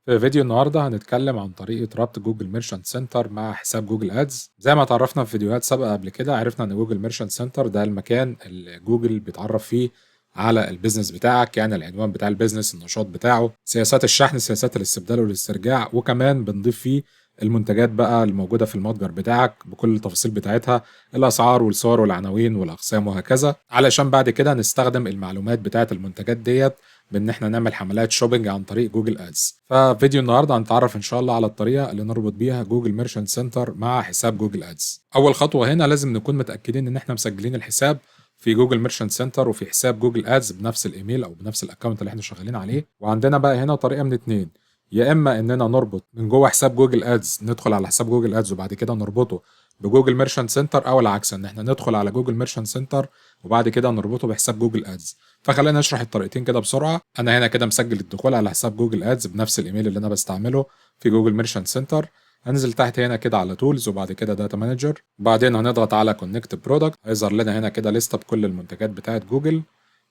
في فيديو النهارده هنتكلم عن طريقة ربط جوجل ميرشنت سنتر مع حساب جوجل ادز. زي ما اتعرفنا في فيديوهات سابقة قبل كده، عرفنا ان جوجل ميرشنت سنتر ده المكان اللي جوجل بيتعرف فيه على البيزنس بتاعك، يعني العنوان بتاع البيزنس، النشاط بتاعه، سياسات الشحن، سياسات الاستبدال والاسترجاع، وكمان بنضيف فيه المنتجات بقى الموجودة في المتجر بتاعك بكل التفاصيل بتاعتها، الأسعار والصور والعناوين والأقسام وهكذا، علشان بعد كده نستخدم المعلومات بتاعت المنتجات ديت بان احنا نعمل حملات شوبينج عن طريق جوجل ادز. ففيديو النهارده هنتعرف ان شاء الله على الطريقه اللي نربط بيها جوجل ميرشنت سنتر مع حساب جوجل ادز. اول خطوه هنا لازم نكون متاكدين ان احنا مسجلين الحساب في جوجل ميرشنت سنتر وفي حساب جوجل ادز بنفس الايميل او بنفس الاكونت اللي احنا شغالين عليه. وعندنا بقى هنا طريقه من اتنين: يا اما اننا نربط من جوه حساب جوجل ادز، ندخل على حساب جوجل ادز وبعد كده نربطه بجوجل ميرشنت سنتر، او العكس ان احنا ندخل على جوجل ميرشنت سنتر وبعد كده نربطه بحساب جوجل ادز. فخلينا نشرح الطريقتين كده بسرعه. انا هنا كده مسجل الدخول على حساب جوجل ادز بنفس الايميل اللي انا بستعمله في جوجل ميرشنت سنتر. هنزل تحت هنا كده على تولز وبعد كده داتا مانجر، بعدين هنضغط على كونكت برودكت، هيظهر لنا هنا كده لسته بكل المنتجات بتاعت جوجل.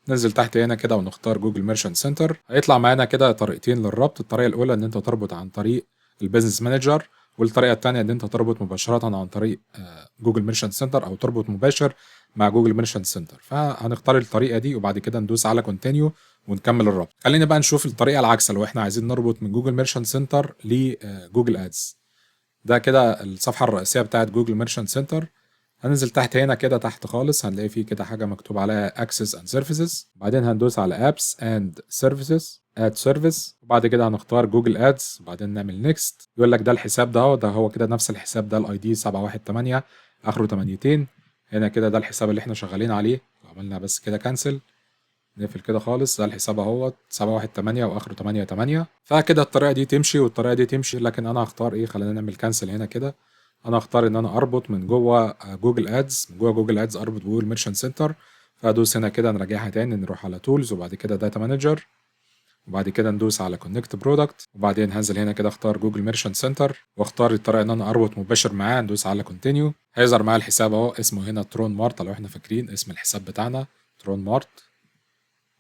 ننزل تحت هنا كده ونختار جوجل ميرشنت سنتر. هيطلع معانا كده طريقتين للربط: الطريقه الاولى ان انت تربط عن طريق البيزنس مانجر، والطريقه الثانيه ان انت تربط مباشره عن طريق جوجل ميرشنت سنتر او تربط مباشر مع جوجل ميرشنت سنتر. فهنختار الطريقه دي وبعد كده ندوس على كونتينيو ونكمل الربط. خلينا بقى نشوف الطريقه العكس لو احنا عايزين نربط من جوجل ميرشنت سنتر لجوجل ادز. ده كده الصفحه الرئيسيه بتاعت جوجل ميرشنت سنتر. هننزل تحت هنا كده تحت خالص هنلاقي فيه كده حاجه مكتوب عليها Access and Services، بعدين هندوس على Apps and Services Add Service، وبعد كده هنختار جوجل ادز وبعدين نعمل Next. يقول لك ده الحساب ده هو كده نفس الحساب ده، الاي دي 718 اخره 800. هنا كده ده الحساب اللي احنا شغالين عليه. لو عملنا بس كده كانسل نقفل كده خالص، ده الحساب اهوت 718 واخره 88. فكده الطريقه دي تمشي والطريقه دي تمشي، لكن انا هختار ايه؟ خلينا نعمل كانسل هنا كده. انا هختار ان انا اربط من جوه جوجل ادز، من جوه جوجل ادز اربط جوجل ميرشنت سنتر. فادوس هنا كده نراجعها تاني، نروح على تولز وبعد كده داتا مانجر وبعد كده ندوس على كونكت برودكت، وبعدين هنزل هنا كده اختار جوجل ميرشنت سنتر واختار الطريقه ان انا اربط مباشر معاه. ندوس على كونتينيو، هيظهر معايا الحساب اهو، اسمه هنا ترون مارت لو احنا فاكرين اسم الحساب بتاعنا ترون مارت.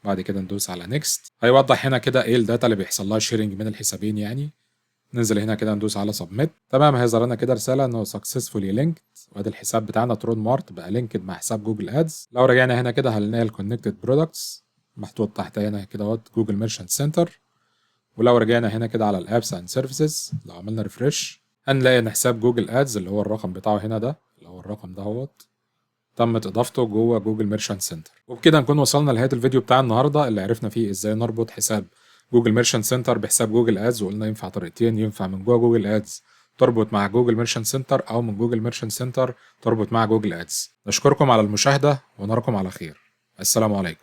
بعد كده ندوس على نيكست، هيوضح هنا كده ايه الداتا اللي بيحصل لها شيرنج من الحسابين يعني. ننزل هنا كده ندوس على سبميت. تمام، هيظهر لنا كده رساله انه سكسسفولي لينكد، وادي الحساب بتاعنا ترون مارت بقى لينكد مع حساب جوجل ادز. لو رجعنا هنا كده هنلاقي الكونكتد برودكتس محطوط تحت هنا كده اهوت جوجل ميرشنت سنتر. ولو رجعنا هنا كده على الابس اند سيرفيسز، لو عملنا ريفرش هنلاقي ان حساب جوجل ادز اللي هو الرقم بتاعه هنا ده، اللي هو الرقم ده اهوت، تمت اضافته جوه جوجل ميرشنت سنتر. وبكده نكون وصلنا لنهايه الفيديو بتاع النهارده اللي عرفنا فيه ازاي نربط حساب جوجل ميرشنت سنتر بحساب جوجل ادز، وقلنا ينفع طريقتين: ينفع من جوه جوجل ادز تربط مع جوجل ميرشنت سنتر، او من جوجل ميرشنت سنتر تربط مع جوجل ادز. نشكركم على المشاهده ونراكم على خير. السلام عليكم.